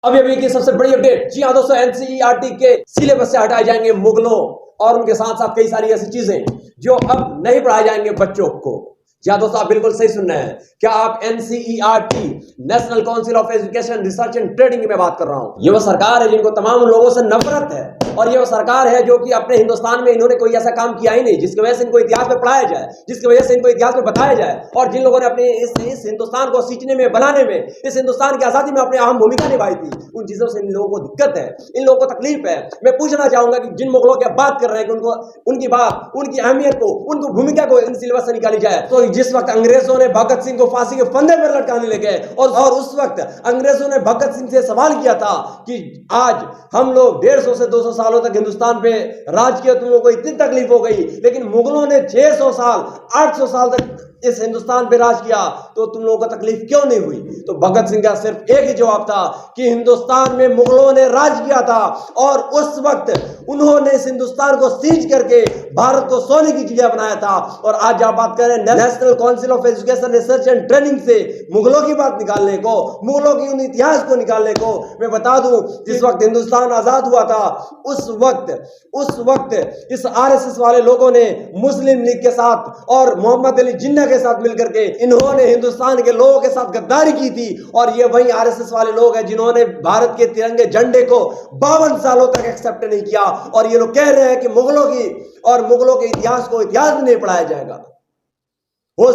अभी की सबसे बड़ी अपडेट। जी हाँ दोस्तों, एनसीईआरटी के सिलेबस से हटाए जाएंगे मुगलों और उनके साथ साथ कई सारी ऐसी चीजें जो अब नहीं पढ़ाए जाएंगे बच्चों को। जी हाँ दोस्तों, आप बिल्कुल सही सुन रहे हैं। क्या आप NCERT national council of education research and training में बात कर रहा हूं। ये वो सरकार है जिनको तमाम लोगों से नफरत है, और ये वो सरकार है जो कि अपने हिंदुस्तान में इन्होंने कोई ऐसा काम किया ही नहीं जिसकी वजह से इनको इतिहास में पढ़ाया जाए, जिसकी वजह से इनको इतिहास में बताया जाए। और जिन लोगों ने अपने इस हिंदुस्तान को सींचने में, बनाने में, इस हिंदुस्तान की आजादी में अपनी अहम भूमिका निभाई थी, उन चीजों से इन लोगों को दिक्कत है, इन लोगों को तकलीफ है। मैं पूछना चाहूंगा कि जिन मुगलों की बात कर रहे हैं कि उनको, उनकी बात, उनकी अहमियत को, उनकी भूमिका को इन सिलेबस से निकाली जाए। तो जिस वक्त अंग्रेजों ने भगत सिंह को फांसी के फंदे पर लटकाने लगे और उस वक्त अंग्रेजों ने भगत सिंह से सवाल किया था कि आज हम लोग 150 से 200 सालों तक हिंदुस्तान पे राज किया, तुम लोगों को इतनी तकलीफ हो गई, लेकिन मुगलों ने 600 साल 800 साल तक इस हिंदुस्तान पे राज किया, तो तुम लोगों को तकलीफ क्यों नहीं हुई। तो भगत सिंह का सिर्फ एक ही जवाब था कि हिंदुस्तान में मुगलों ने राज किया था और उस वक्त उन्होंने इस हिंदुस्तान को सींच करके भारत को सोने की चिड़िया बनाया था। और आज आप बात करें national council of education research and training से मुगलों की बात निकालने को, मुगलों की उन इतिहास को निकालने को, मैं बता दूं जिस वक्त हिंदुस्तान आजाद हुआ था उस वक्त इस आरएसएस वाले लोगों ने मुस्लिम लीग के साथ और मोहम्मद अली जिन्ना के साथ मिलकर के इन्होंने हिंदुस्तान के लोगों के साथ गद्दारी की थी। और ये वही आरएसएस वाले लोग हैं जिन्होंने भारत के तिरंगे झंडे को 52 सालों तक एक्सेप्ट नहीं किया। और ये लोग कह रहे हैं कि मुगलों के इतिहास को इतिहास में नहीं पढ़ाया जाएगा। हो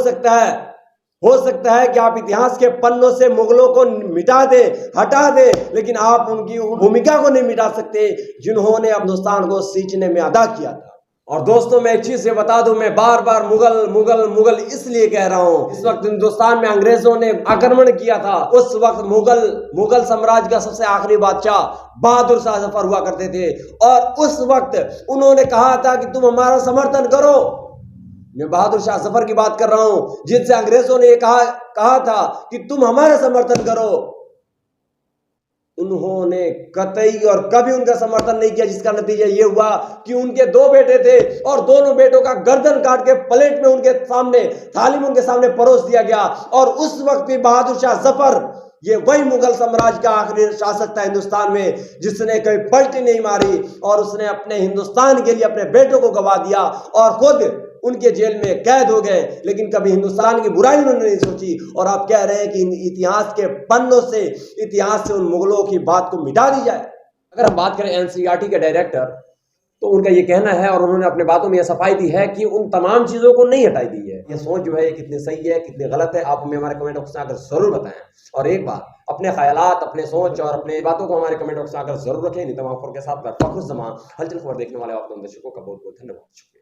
सकता है कि आप इतिहास के पन्नों से मुगलों को मिटा दे, हटा दे, लेकिन आप उनकी भूमिका को नहीं मिटा सकते जिन्होंने हिंदुस्तान को सींचने में अदा किया था। और दोस्तों, मैं एक चीज से बता दूं, मैं बार बार मुगल इसलिए कह रहा हूं, इस वक्त हिंदुस्तान में अंग्रेजों ने आक्रमण किया था, उस वक्त मुगल साम्राज्य का सबसे आखिरी बादशाह बहादुर शाह जफर हुआ करते थे। और उस वक्त उन्होंने कहा था कि तुम हमारा समर्थन करो। मैं बहादुर शाह जफर की बात कर रहा हूं, जिनसे अंग्रेजों ने कहा था कि तुम हमारा समर्थन करो। उन्होंने कतई और कभी उनका समर्थन नहीं किया, जिसका नतीजा यह हुआ कि उनके 2 बेटे थे और दोनों बेटों का गर्दन काट के प्लेट में उनके सामने, थाली में उनके सामने परोस दिया गया। और उस वक्त भी बहादुर शाह जफर, ये वही मुगल साम्राज्य का आखिरी शासक था हिंदुस्तान में, जिसने कोई पलटी नहीं मारी और उसने अपने हिंदुस्तान के लिए अपने बेटों को गवा दिया और खुद उनके जेल में कैद हो गए, लेकिन कभी हिंदुस्तान की बुराई उन्होंने नहीं सोची। और आप कह रहे हैं कि इतिहास के पन्नों से, इतिहास से उन मुगलों की बात को मिटा दी जाए। अगर हम बात करें एनसीईआरटी के डायरेक्टर, तो उनका ये कहना है और उन्होंने अपने बातों में यह सफाई दी है कि उन तमाम चीजों को नहीं हटाई दी है। ये सोच जो है कितनी सही है, कितनी गलत है, आप हमें हमारे कमेंट बॉक्स में आकर जरूर बताएं। और एक बार अपने ख्यालात, अपने सोच और अपने बातों को हमारे कमेंट बॉक्स में आकर जरूर रखें। नहीं तमाम के साथ हलचल खबर देखने वाले आप दर्शकों का बहुत बहुत धन्यवाद, शुक्रिया।